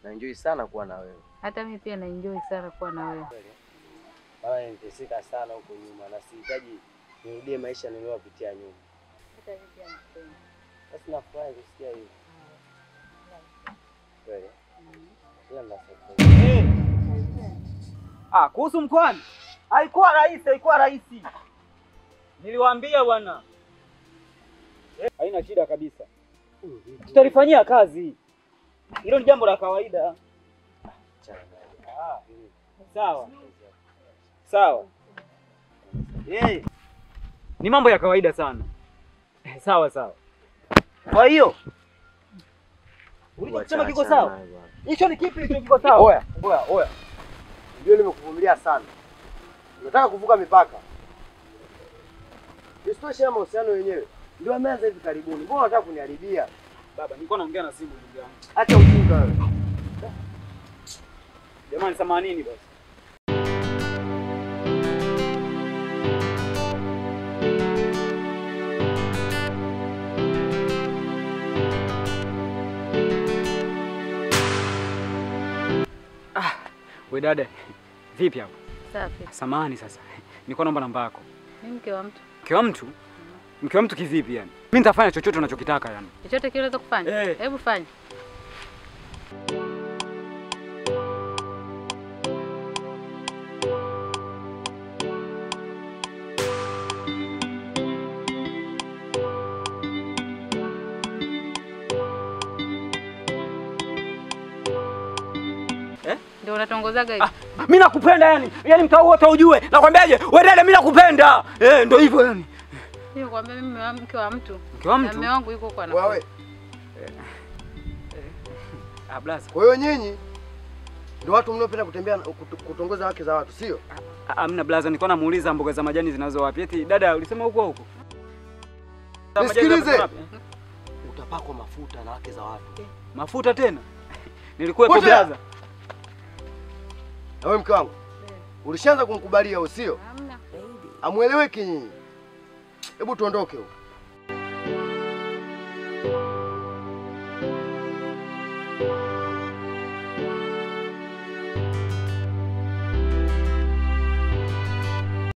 Na enjoy sana kuwa na wewe. Hata mimi pia na enjoy sana kuwa na wewe. Baba niteseka sana huko nyuma na sihitaji nirudie maisha niliyopitia nyuma. Hata mimi pia nakupenda. Basi nafurahi kusikia hivyo. Kweli? Kila nafurahi. Kuhusu mkoani. Haikuwa rahisi. Niliwaambia bwana. Haina shida kabisa. Tutalifanyia kazi. Hilo ni jambo la kawaida. Sawa. Ni mambo ya kawaida sana. Sawa. Kwa hiyo ulichosema kiko sawa? Hicho ni kipi hicho kiko sawa? Oya. Ndio nimekuvumilia sana. Unataka kuvuka mipaka. Isitoshe ya mahusiano yenyewe ndio ameanza hivi karibuni. Mbona unataka kuniharibia? Baba, nilikuwa naongea na simu ndugu yangu. Acha ujinga wewe. Jamani, samanini basi. We dada, vipi hapo? Safi. Samahani sasa. Nilikuwa naomba namba yako. Mimi mke wa mtu. Mke wa mtu? Mke wa mtu kivipi yani? Mimi nitafanya chochote unachokitaka yani. Chochote kile unaweza kufanya? Hebu fanya. Ndio unatongozaga hivi. Mimi nakupenda yani. Yaani mtaa wote ujue. Nakwambiaje? Wewe dada mimi nakupenda. Ndio hivyo yani. Mimi nakwambia mimi mke wa mtu. Mke wa mtu? Mume wangu yuko kwa wewe. Blaza. Kwa hiyo nyinyi ndio watu mnaopenda kutembea kutongoza wake za watu, sio? Hamna blaza, nilikuwa namuuliza mboga za majani zinazo wapi. Eti dada ulisema huko. Nisikilize. Utapakwa mafuta na wake za watu. Mafuta tena? Nilikuwepo blaza. Na wewe mke wangu? Ulishaanza kumkubalia au sio? Hamna. Amueleweki nyinyi. Hebu tuondoke huko.